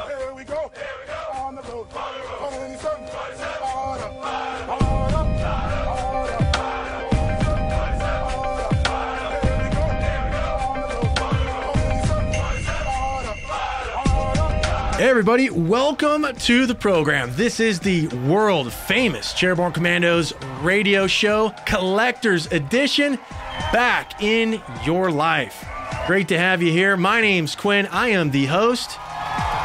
Here we go. On the road. 187. Hey everybody, welcome to the program. This is the world famous Chairborne Commandos radio show, Collector's Edition, back in your life. Great to have you here. My name's Quinn. I am the host.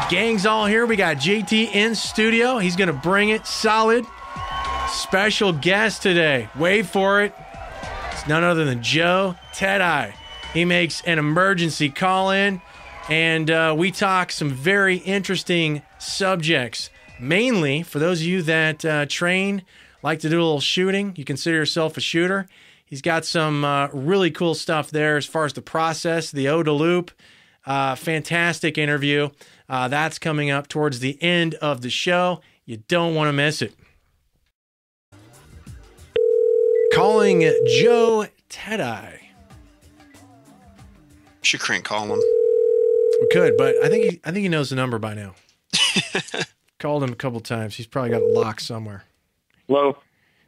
Gang's all here. We got JT in studio. He's going to bring it solid. Special guest today. Wait for it. It's none other than Joe Teti. He makes an emergency call in. And we talk some very interesting subjects, mainly for those of you that train, like to do a little shooting. You consider yourself a shooter. He's got some really cool stuff there as far as the process, the Ooda Loop. Fantastic interview. That's coming up towards the end of the show. You don't want to miss it. Calling Joe Teti. Should crank call him. We could, but I think he knows the number by now. Called him a couple times. He's probably got it locked somewhere. Hello.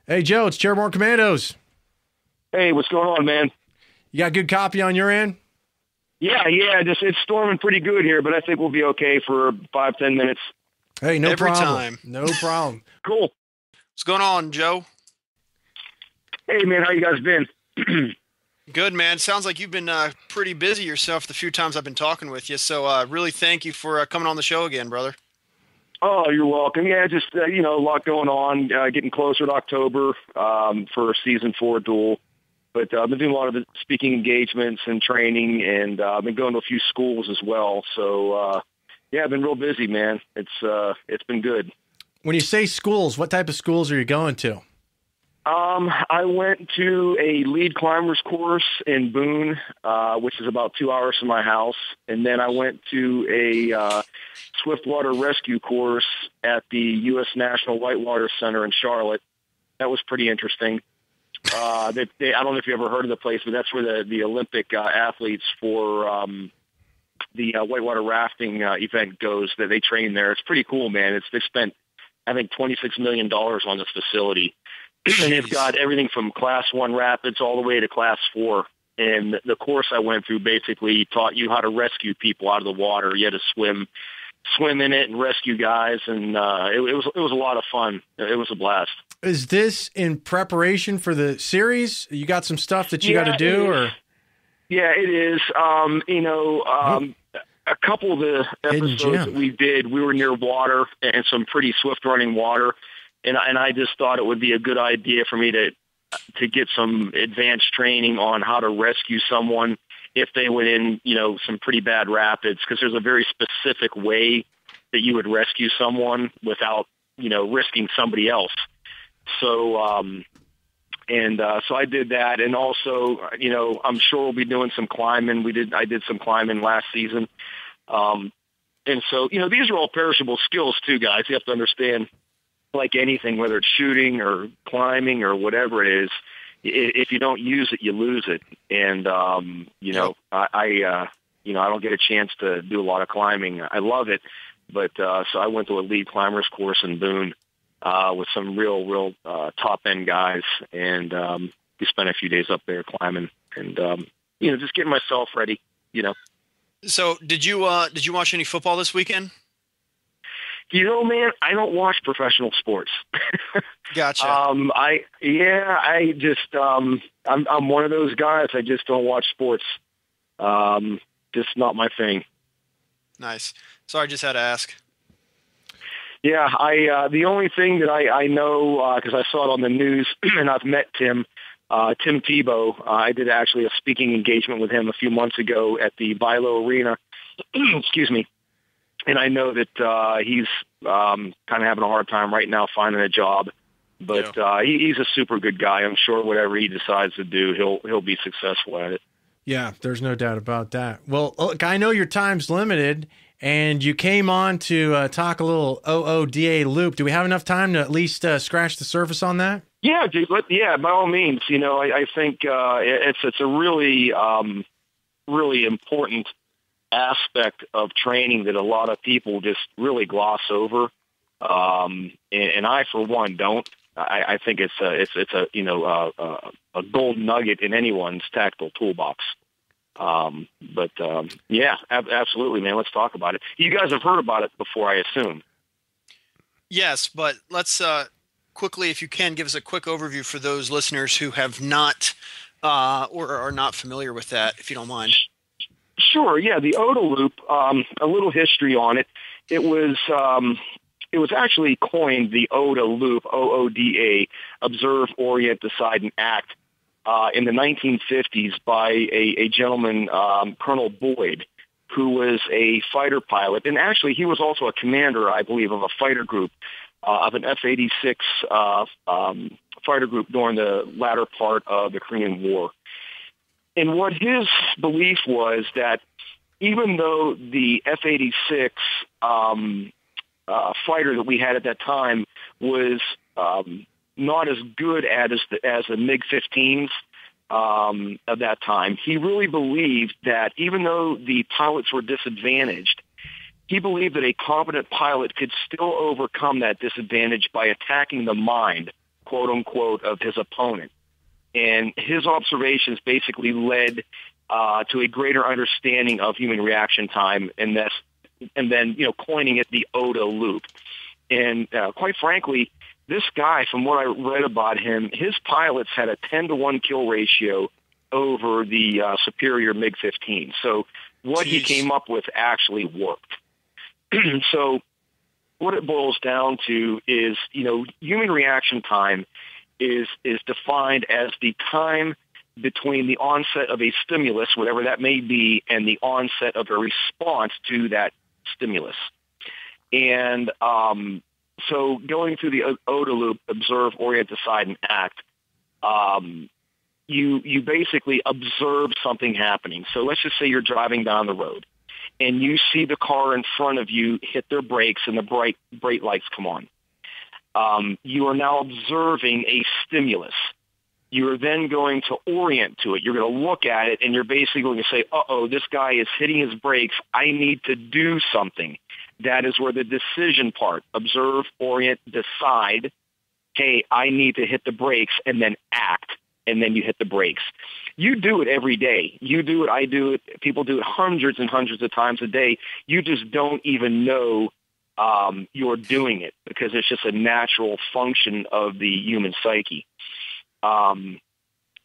Hey, Joe, it's Chairborne Commandos. Hey, what's going on, man? You got good copy on your end? Yeah, just it's storming pretty good here, but I think we'll be okay for 5-10 minutes. Hey, no Every problem. time. No problem. Cool. What's going on, Joe? Hey, man, how you guys been? Good, man. Sounds like you've been pretty busy yourself the few times I've been talking with you. So really thank you for coming on the show again, brother. Oh, you're welcome. Yeah, just, a lot going on, getting closer to October for season 4 duel. But I've been doing a lot of the speaking engagements and training, and I've been going to a few schools as well. So, yeah, I've been real busy, man. It's been good. When you say schools, what type of schools are you going to? I went to a lead climbers course in Boone, which is about 2 hours from my house. And then I went to a swiftwater rescue course at the U.S. National Whitewater Center in Charlotte. That was pretty interesting. I don't know if you ever heard of the place, but that's where the Olympic athletes for the whitewater rafting event goes. That they train there. It's pretty cool, man. They spent, I think, $26 million on this facility. And they've got everything from Class 1 rapids all the way to Class 4. And the course I went through basically taught you how to rescue people out of the water. You had to swim in it and rescue guys, and it was a lot of fun. It was a blast. Is this in preparation for the series? You got some stuff that you got to do, or? Yeah, it is. A couple of the episodes that we did, we were near water and some pretty swift running water. And I just thought it would be a good idea for me to get some advanced training on how to rescue someone if they went in, some pretty bad rapids, because there's a very specific way that you would rescue someone without, risking somebody else. So, so I did that. And also, I'm sure we'll be doing some climbing. I did some climbing last season. And so, these are all perishable skills too, guys. You have to understand. Like anything, whether it's shooting or climbing or whatever it is, if you don't use it, you lose it. And, I don't get a chance to do a lot of climbing. I love it. But so I went to a lead climbers course in Boone with some real top end guys. And we spent a few days up there climbing and, just getting myself ready, So did you watch any football this weekend? Man, I don't watch professional sports. Gotcha. I'm one of those guys. I just don't watch sports. Just not my thing. Nice. Sorry, I just had to ask. Yeah, the only thing that I know, because I saw it on the news, and I've met Tim Tebow. I did actually a speaking engagement with him a few months ago at the Vilo Arena. Excuse me. And I know that he's kind of having a hard time right now finding a job, but he's a super good guy. I'm sure whatever he decides to do, he'll be successful at it. Yeah, there's no doubt about that. Well, look, I know your time's limited, and you came on to talk a little OODA loop. Do we have enough time to at least scratch the surface on that? Yeah, dude. By all means. I think it's a really really important aspect of training that a lot of people just really gloss over. And I, for one, don't. I think it's a gold nugget in anyone's tactical toolbox. Yeah, absolutely, man. Let's talk about it. You guys have heard about it before, I assume. Yes, but let's quickly, if you can, give us a quick overview for those listeners who have not or are not familiar with that, if you don't mind. Sure. Yeah, the Ooda Loop. A little history on it. It was actually coined the Ooda Loop, OODA, Observe, Orient, Decide, and Act, in the 1950s by a gentleman, Colonel Boyd, who was a fighter pilot. And actually, he was also a commander, I believe, of a fighter group, of an F-86 fighter group during the latter part of the Korean War. And what his belief was that even though the F-86 fighter that we had at that time was not as good as the MiG-15s of that time, he really believed that even though the pilots were disadvantaged, he believed that a competent pilot could still overcome that disadvantage by attacking the mind, quote unquote, of his opponent. And his observations basically led to a greater understanding of human reaction time, and then coining it the Ooda Loop. And quite frankly, this guy, from what I read about him, his pilots had a 10-to-1 kill ratio over the superior MiG-15. So what he came up with actually worked. So what it boils down to is, human reaction time is defined as the time between the onset of a stimulus, whatever that may be, and the onset of a response to that stimulus. And so going through the Ooda Loop, observe, orient, decide, and act, you basically observe something happening. So let's just say you're driving down the road, and you see the car in front of you hit their brakes and the bright lights come on. You are now observing a stimulus. You're then going to orient to it. You're going to look at it, and you're basically going to say, this guy is hitting his brakes. I need to do something. That is where the decision part, observe, orient, decide, hey, I need to hit the brakes, and then act, and then you hit the brakes. You do it every day. You do it, I do it, people do it hundreds and hundreds of times a day. You just don't even know you're doing it because it's just a natural function of the human psyche. And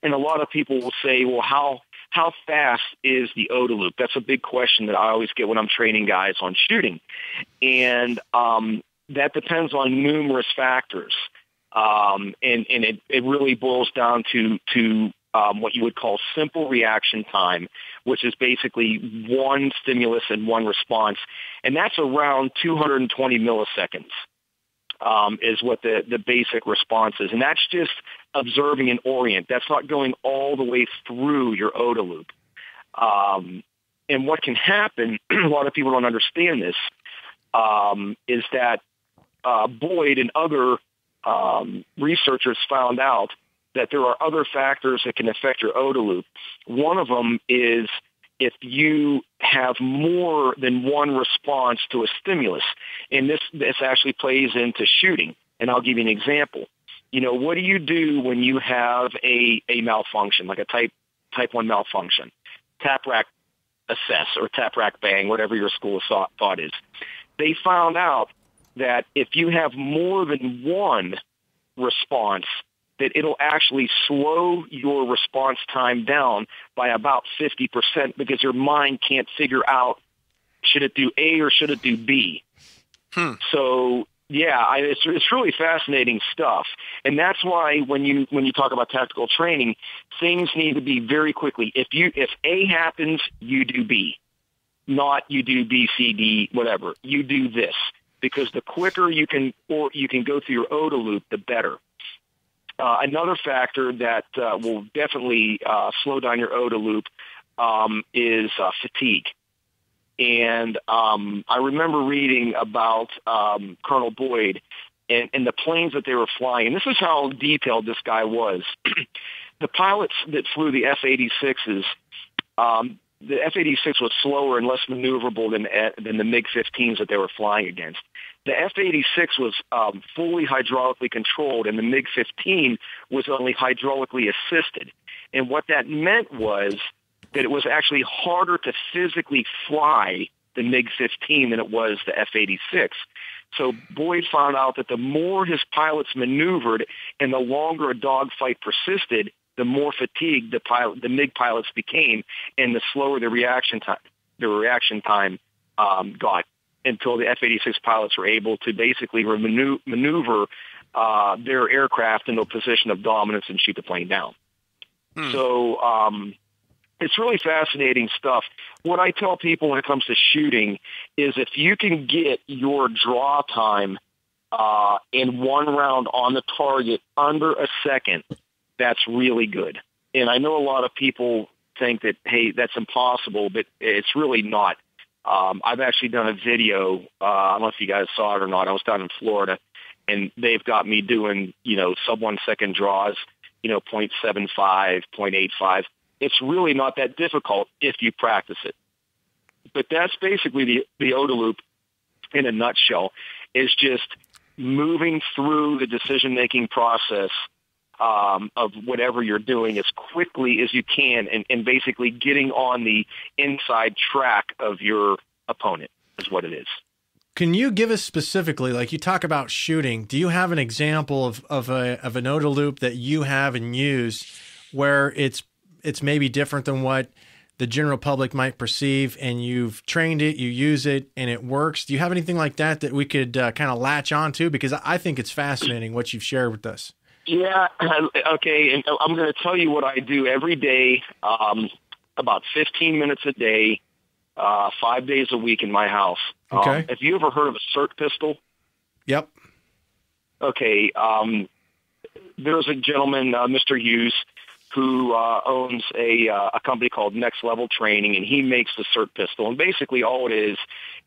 a lot of people will say, well, how fast is the Ooda Loop? That's a big question that I always get when I'm training guys on shooting. And that depends on numerous factors. And it really boils down to what you would call simple reaction time, which is basically one stimulus and one response. And that's around 220 milliseconds. Is what the basic response is. And that's just observing and orient. That's not going all the way through your Ooda Loop. And what can happen, a lot of people don't understand this, is that Boyd and other researchers found out that there are other factors that can affect your Ooda Loop. One of them is if you have more than one response to a stimulus, and this actually plays into shooting, and I'll give you an example. What do you do when you have a malfunction, like a type 1 malfunction? Tap rack assess or tap rack bang, whatever your school of thought is. They found out that if you have more than one response, that it'll actually slow your response time down by about 50% because your mind can't figure out, should it do A or should it do B? So, yeah, it's really fascinating stuff. And that's why when you talk about tactical training, things need to be very quickly. If A happens, you do B. Not you do B, C, D, whatever. You do this. Because the quicker you can go through your Ooda Loop, the better. Another factor that will definitely slow down your Ooda Loop is fatigue. And I remember reading about Colonel Boyd and the planes that they were flying. And this is how detailed this guy was. The pilots that flew the F-86s, the F-86 was slower and less maneuverable than the MiG-15s that they were flying against. The F-86 was fully hydraulically controlled, and the MiG-15 was only hydraulically assisted. And what that meant was that it was actually harder to physically fly the MiG-15 than it was the F-86. So Boyd found out that the more his pilots maneuvered and the longer a dogfight persisted, the more fatigued the MiG pilots became, and the slower the reaction time got, until the F-86 pilots were able to basically maneuver their aircraft into a position of dominance and shoot the plane down. So it's really fascinating stuff. What I tell people when it comes to shooting is if you can get your draw time in one round on the target under a second, that's really good. And I know a lot of people think that, hey, that's impossible, but it's really not. I've actually done a video. I don't know if you guys saw it or not. I was down in Florida, and they've got me doing, sub 1 second draws, 0.75, 0.85. It's really not that difficult if you practice it. But that's basically the Ooda Loop in a nutshell, is just moving through the decision-making process of whatever you're doing as quickly as you can, and basically getting on the inside track of your opponent is what it is. Can you give us specifically, like you talk about shooting, do you have an example of an Ooda Loop that you have and use where it's maybe different than what the general public might perceive, and you've trained it, you use it, and it works? Do you have anything like that we could kind of latch on to? Because I think it's fascinating what you've shared with us. Yeah, okay, and I'm going to tell you what I do every day, about 15 minutes a day, 5 days a week in my house. Okay. Have you ever heard of a CERT pistol? Yep. Okay, there's a gentleman, Mr. Hughes, who owns a company called Next Level Training, and he makes the CERT pistol. And basically all it is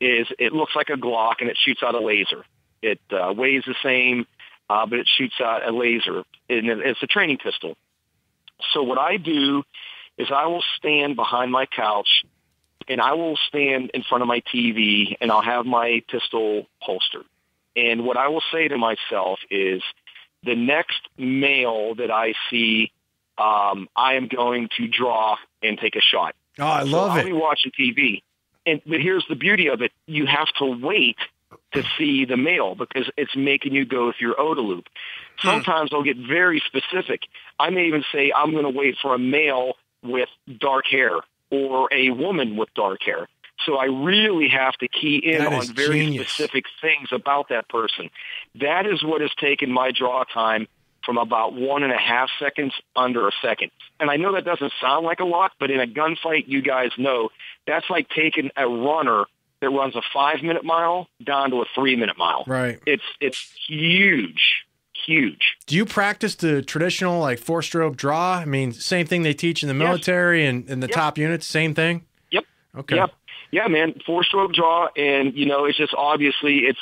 it looks like a Glock, and it shoots out a laser. It weighs the same, but it shoots out a laser, and it's a training pistol. So what I do is I will stand behind my couch, and I will stand in front of my TV, and I'll have my pistol holstered. And what I will say to myself is, the next male that I see, I am going to draw and take a shot. Oh, I love it. I'll be watching TV. But here's the beauty of it. You have to wait to see the male, because it's making you go through your Ooda Loop. Sometimes I'll get very specific. I may even say I'm going to wait for a male with dark hair or a woman with dark hair. So I really have to key in on very specific things about that person. That is what has taken my draw time from about 1.5 seconds under a second. And I know that doesn't sound like a lot, but in a gunfight, you guys know, that's like taking a runner that runs a 5-minute mile down to a 3-minute mile. Right. It's huge. Do you practice the traditional, like, 4-stroke draw? I mean, same thing they teach in the military and in the top units, same thing? Yep. Okay. Yep. Yeah, man, 4-stroke draw, and, it's just obviously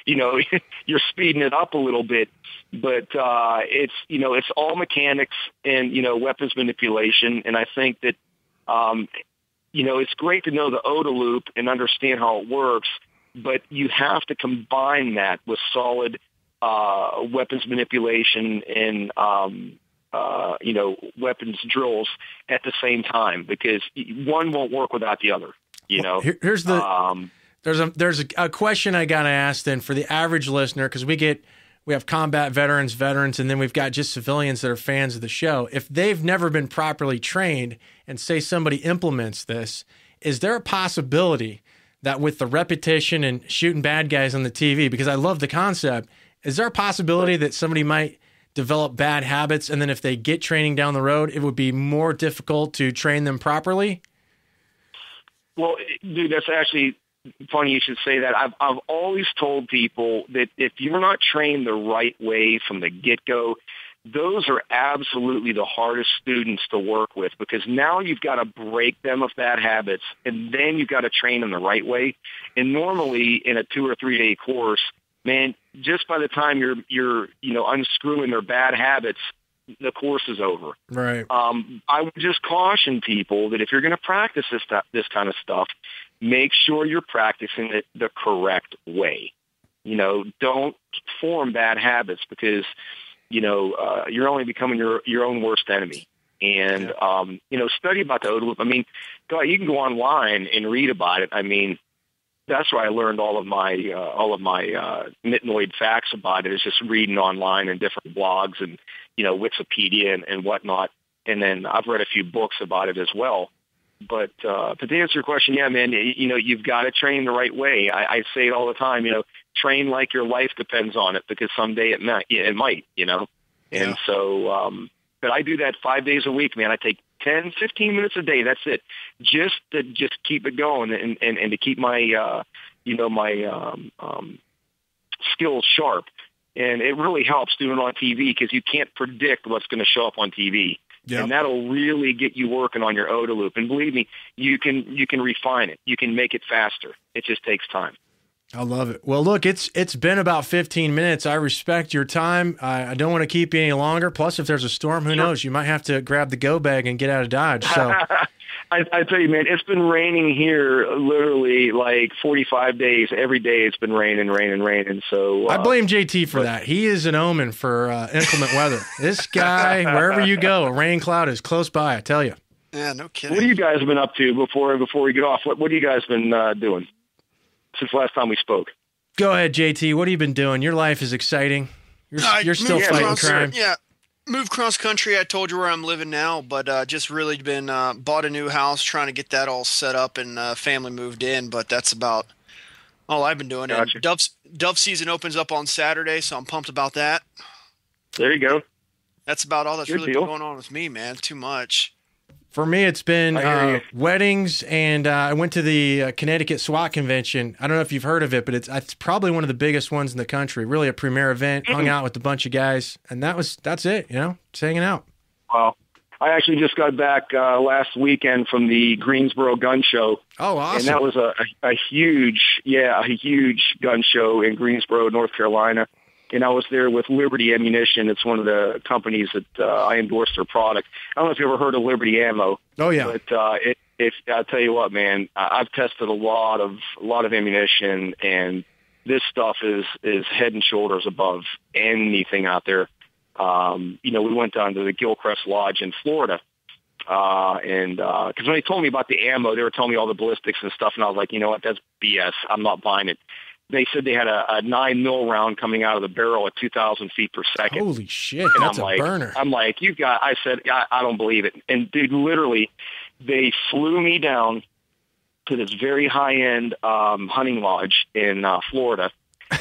you're speeding it up a little bit, but it's all mechanics and, weapons manipulation, and I think that, it's great to know the Ooda Loop and understand how it works, but you have to combine that with solid weapons manipulation and, weapons drills at the same time, because one won't work without the other. Here's the there's a question I got to ask then for the average listener, because we have combat veterans, and then we've got just civilians that are fans of the show. If they've never been properly trained, and say somebody implements this, is there a possibility that with the repetition and shooting bad guys on the TV, because I love the concept, is there a possibility that somebody might develop bad habits, and then if they get training down the road, it would be more difficult to train them properly? Well, dude, that's actually funny you should say that. I've always told people that if you're not trained the right way from the get-go, those are absolutely the hardest students to work with, because now you've got to break them of bad habits, and then you've got to train them the right way. And normally in a 2 or 3 day course, man, just by the time you're unscrewing their bad habits, the course is over. Right. I would just caution people that if you're going to practice this kind of stuff, make sure you're practicing it the correct way. Don't form bad habits because, you're only becoming your own worst enemy. And, study about the Ooda Loop. I mean, you can go online and read about it. I mean, that's where I learned all of my nitnoid facts about it, is just reading online and different blogs and, Wikipedia and whatnot. And then I've read a few books about it as well. But to answer your question, yeah, man, you've got to train the right way. I say it all the time, train like your life depends on it, because someday it might. And so, but I do that 5 days a week, man. I take 10, 15 minutes a day. That's it. Just to keep it going and to keep my, skills sharp. And it really helps doing it on TV, because you can't predict what's going to show up on TV. Yep. And that'll really get you working on your Ooda Loop. And believe me, you can refine it. You can make it faster. It just takes time. I love it. Well, look, it's been about 15 minutes. I respect your time. I don't want to keep you any longer. Plus, if there's a storm, who knows? You might have to grab the go bag and get out of Dodge. So, I tell you, man, it's been raining here literally like 45 days. Every day it's been raining. So I blame JT for that. He is an omen for inclement weather. This guy, wherever you go, a rain cloud is close by. I tell you. Yeah, no kidding. What have you guys been up to before we get off? What have you guys been doing since last time we spoke? Go ahead, JT. What have you been doing? Your life is exciting. You're still fighting crime. Yeah. Moved cross country. I told you where I'm living now, but just really been bought a new house, trying to get that all set up, and family moved in. But that's about all I've been doing. Gotcha. And dove season opens up on Saturday, so I'm pumped about that. There you go. That's about all that's really been going on with me, man. Too much. For me, it's been weddings, and I went to the Connecticut SWAT convention. I don't know if you've heard of it, but it's probably one of the biggest ones in the country. Really a premier event. Hung out with a bunch of guys, and that's it. Just hanging out. Well, I actually just got back last weekend from the Greensboro Gun Show. Oh, awesome! And that was a huge gun show in Greensboro, North Carolina. And I was there with Liberty Ammunition. It's one of the companies that I endorse their product. I don't know if you ever heard of Liberty Ammo. Oh yeah. But I'll tell you what, man, I've tested a lot of ammunition, and this stuff is head and shoulders above anything out there. We went down to the Gilchrist Lodge in Florida, and because when they told me about the ammo, they were telling me all the ballistics and stuff, and I was like, you know what, that's BS. I'm not buying it. They said they had a 9mm round coming out of the barrel at 2,000 feet per second. Holy shit, and that's a burner. I'm like, I said, I don't believe it. And dude, literally, they flew me down to this very high-end hunting lodge in Florida,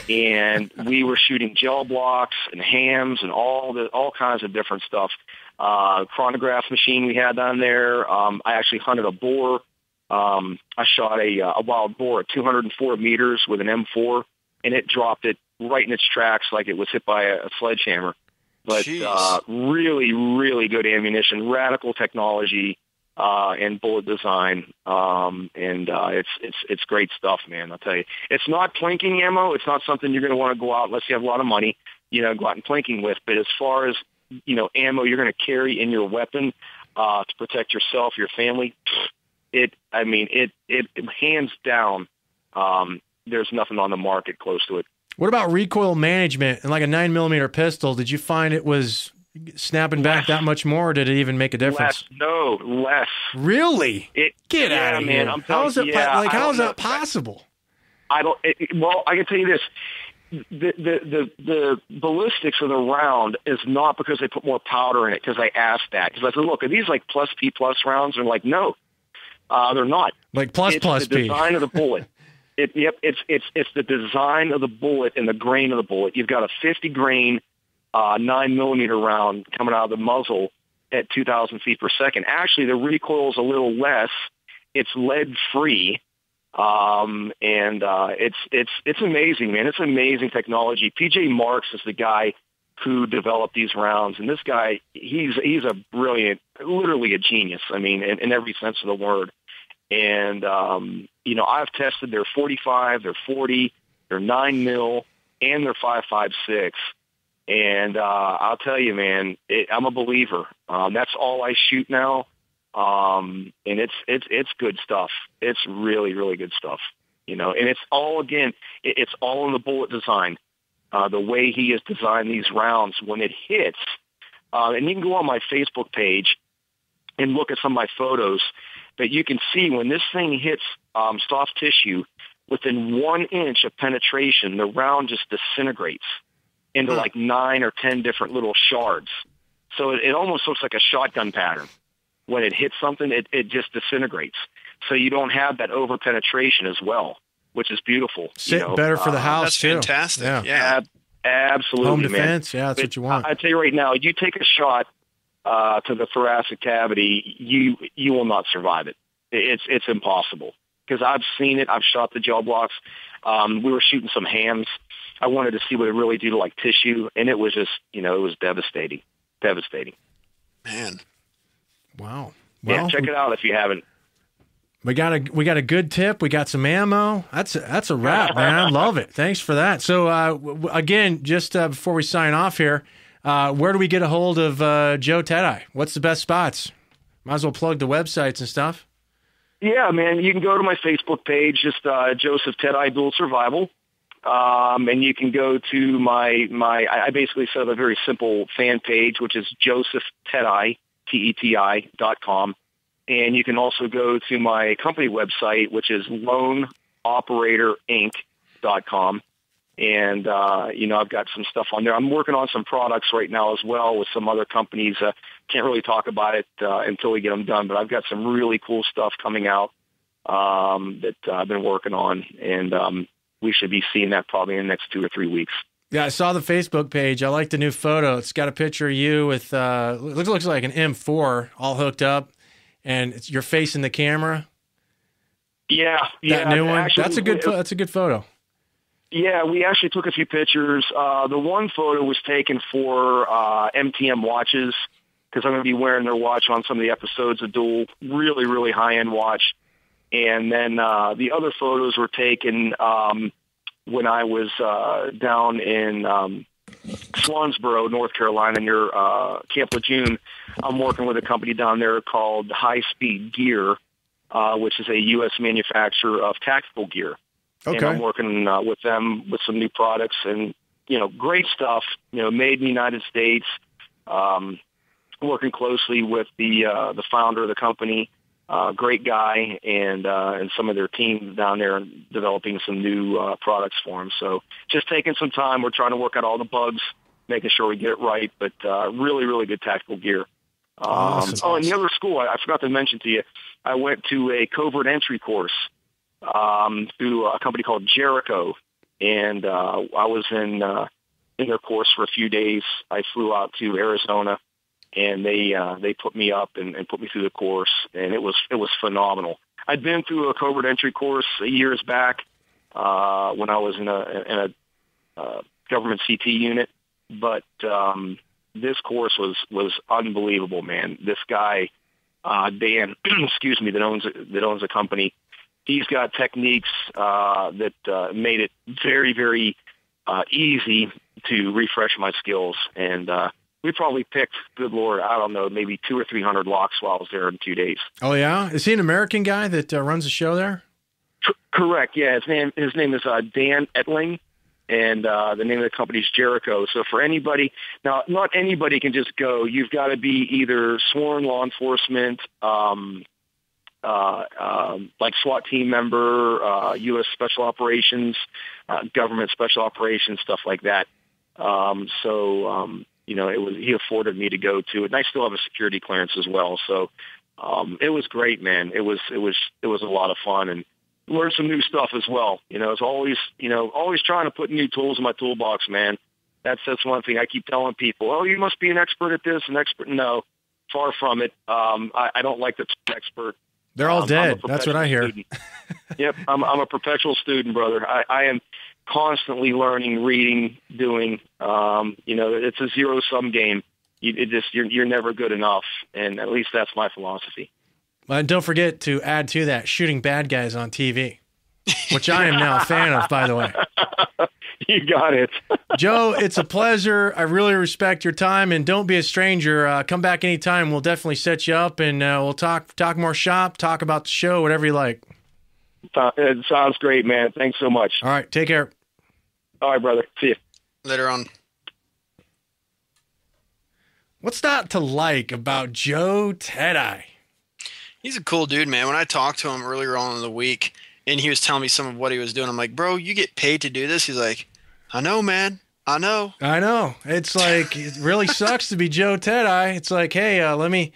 and we were shooting gel blocks and hams and all kinds of different stuff. Chronograph machine we had down there. I actually hunted a boar. I shot a wild boar at 204 meters with an M4, and it dropped it right in its tracks like it was hit by a sledgehammer. But really, really good ammunition, radical technology, and bullet design, and it's great stuff, man. I'll tell you, it's not plinking ammo. It's not something you're going to want to go out unless you have a lot of money, go out and plinking with. But as far as ammo you're going to carry in your weapon to protect yourself, your family. It hands down, there's nothing on the market close to it. What about recoil management and like a 9mm pistol? Did you find it was snapping back that much more, or did it even make a difference? Less. Really? Get out of here, man. How is that possible? Well, I can tell you this. The ballistics of the round is not because they put more powder in it, because I asked that. Because I said, look, are these like plus P plus rounds? And they're like, no. They're not. Like plus P. It's the design of the bullet. It's the design of the bullet and the grain of the bullet. You've got a 50 grain 9mm round coming out of the muzzle at 2,000 feet per second. Actually, the recoil is a little less. It's lead free, and it's amazing, man. It's amazing technology. PJ Marks is the guy who developed these rounds, and this guy, he's a brilliant, literally a genius. I mean, in every sense of the word. And I've tested their 45, their 40, their 9mm, and their 5.56, And I'll tell you, man, I'm a believer. That's all I shoot now, and it's good stuff. It's really, really good stuff, And it's all it's all in the bullet design. The way he has designed these rounds when it hits, and you can go on my Facebook page and look at some of my photos, but you can see when this thing hits soft tissue, within 1 inch of penetration, the round just disintegrates into like 9 or 10 different little shards. So it almost looks like a shotgun pattern. When it hits something, it just disintegrates. So you don't have that over penetration as well, which is beautiful. Better for the house, that's too. Fantastic. Yeah. Absolutely, home defense, man. That's what you want. I tell you right now, you take a shot to the thoracic cavity, you will not survive it. It's impossible. Because I've seen it. I've shot the gel blocks. We were shooting some hams. I wanted to see what it really do to like tissue, and it was just, it was devastating. Devastating. Man. Wow. Well, check it out if you haven't. We got a good tip. We got some ammo. That's a wrap, man. I love it. Thanks for that. So again, just before we sign off here, where do we get a hold of Joe Teti? What's the best spots? Might as well plug the websites and stuff. Yeah, man, you can go to my Facebook page, just Joseph Teti Dual Survival, and you can go to my I basically set up a very simple fan page, which is Joseph Teti, TETI.com, and you can also go to my company website, which is LoneOperatorInc.com, and I've got some stuff on there. I'm working on some products right now as well with some other companies. Can't really talk about it until we get them done, but I've got some really cool stuff coming out that I've been working on, and we should be seeing that probably in the next 2 or 3 weeks. Yeah, I saw the Facebook page. I like the new photo. It's got a picture of you with looks like an M4 all hooked up, and you're facing the camera. Yeah, that new one. Actually, that's a good photo. Yeah, we actually took a few pictures. The one photo was taken for MTM watches, because I'm going to be wearing their watch on some of the episodes of Duel. Really, really high-end watch. And then the other photos were taken when I was down in Swansboro, North Carolina, near Camp Lejeune. I'm working with a company down there called High Speed Gear, which is a U.S. manufacturer of tactical gear. Okay. And I'm working with them with some new products and, great stuff, made in the United States. Working closely with the founder of the company, great guy, and some of their team down there developing some new products for them. So just taking some time. We're trying to work out all the bugs, making sure we get it right, but really, really good tactical gear. Awesome. And the other school, I forgot to mention to you, I went to a covert entry course through a company called Jericho, and I was in their course for a few days. I flew out to Arizona, and they put me up and put me through the course, and it was phenomenal. I'd been through a covert entry course years back when I was in a government CT unit, but this course was unbelievable, man. This guy, Dan, excuse me, that owns a company. He's got techniques that made it very, very easy to refresh my skills, and we probably picked, good Lord, I don't know, maybe 200 or 300 locks while I was there in 2 days. Oh yeah, is he an American guy that runs the show there? Correct. Yeah, his name is Dan Etling, and the name of the company is Jericho. So for anybody, now not anybody can just go. You've got to be either sworn law enforcement, like SWAT team member, U.S. Special Operations, government Special Operations, stuff like that. He afforded me to go to it, and I still have a security clearance as well. So it was great, man. It was a lot of fun, and learned some new stuff as well. It's always trying to put new tools in my toolbox, man. That's one thing I keep telling people. Oh, you must be an expert at this, an expert. No, far from it. I don't like the term expert. They're all dead. That's what I hear. Yep, I'm a perpetual student, brother. I am constantly learning, reading, doing. It's a zero-sum game. You're never good enough, and at least that's my philosophy. And don't forget to add to that shooting bad guys on TV, which I am now a fan of, by the way. You got it. Joe, it's a pleasure. I really respect your time, and don't be a stranger. Come back anytime. We'll definitely set you up, and we'll talk more shop, talk about the show, whatever you like. It sounds great, man. Thanks so much. All right, take care. All right, brother. See you. Later on. What's not to like about Joe Teti? He's a cool dude, man. When I talked to him earlier on in the week, and he was telling me some of what he was doing, I'm like, bro, you get paid to do this? He's like, I know, man. I know. It's like, it really sucks to be Joe Teti. It's like, hey, let me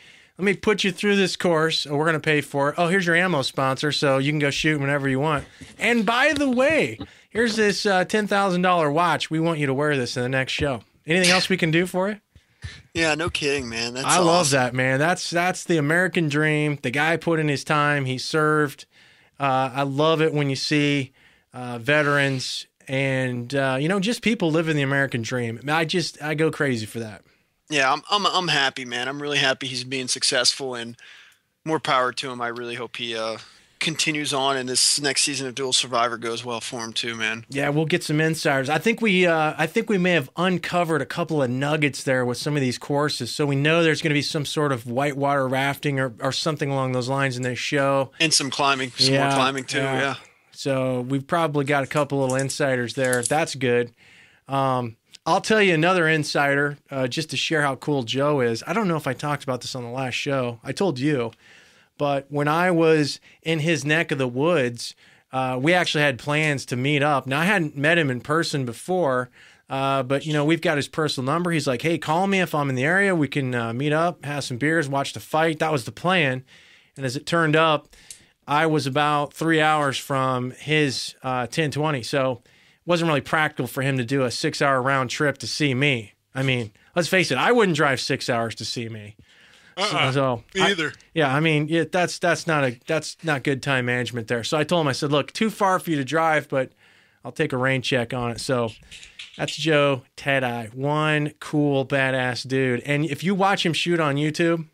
put you through this course. Oh, we're going to pay for it. Oh, here's your ammo sponsor, so you can go shoot whenever you want. And by the way, here's this $10,000 watch. We want you to wear this in the next show. Anything else we can do for you? Yeah, no kidding, man. That's I awesome. love that, man. That's the American dream. The guy put in his time. He served. I love it when you see veterans and just people living the American dream. I go crazy for that. Yeah, I'm happy, man. I'm really happy he's being successful, and more power to him. I really hope he continues on, and this next season of Dual Survivor goes well for him too, man. Yeah, we'll get some insiders. I think we may have uncovered a couple of nuggets there with some of these courses, so we know there's going to be some sort of whitewater rafting or something along those lines in this show, and some climbing, more climbing too. Yeah. So we've probably got a couple little insiders there. That's good. I'll tell you another insider just to share how cool Joe is. I don't know if I talked about this on the last show. I told you. But when I was in his neck of the woods, we actually had plans to meet up. Now, I hadn't met him in person before, but, we've got his personal number. He's like, hey, call me if I'm in the area. We can meet up, have some beers, watch the fight. That was the plan. And as it turned up, I was about 3 hours from his 1020. So it wasn't really practical for him to do a 6-hour round trip to see me. I mean, let's face it, I wouldn't drive 6 hours to see me. So me either. That's not good time management there. So I told him, I said, look, too far for you to drive, but I'll take a rain check on it. So that's Joe Teti, one cool, badass dude. And if you watch him shoot on YouTube,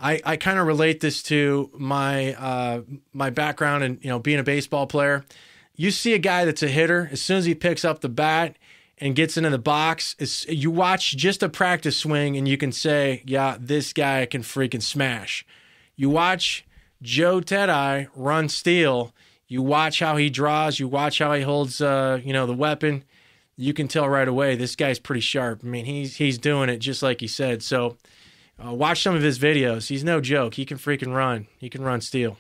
I kind of relate this to my my background and being a baseball player. You see a guy that's a hitter, as soon as he picks up the bat and gets into the box, you watch just a practice swing and you can say, yeah, this guy can freaking smash. You watch Joe Teti run steel, you watch how he draws, you watch how he holds the weapon, you can tell right away this guy's pretty sharp. I mean, he's doing it just like he said. So watch some of his videos. He's no joke. He can freaking run. He can run steel.